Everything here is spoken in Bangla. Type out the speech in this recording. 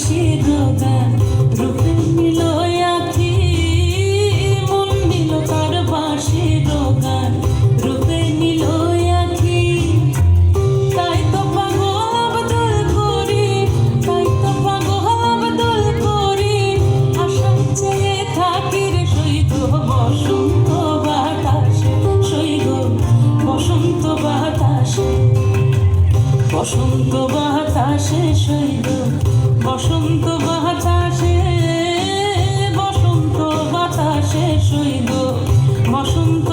বাঁশির গান রূপে নিল আখি মন নিল তার বাঁশির গান রূপে নিল আখি তাই তো পাগল আবদুল করি তাই তো পাগল আবদুল করি আশা চেয়ে থাকি রে সইগ বসন্ত বাতাসে সইগ বসন্ত বাতাসে বসন্ত বাতাসে সইগ বসন্ত বাতাসে বসন্ত বাতাসে সইগ বসন্ত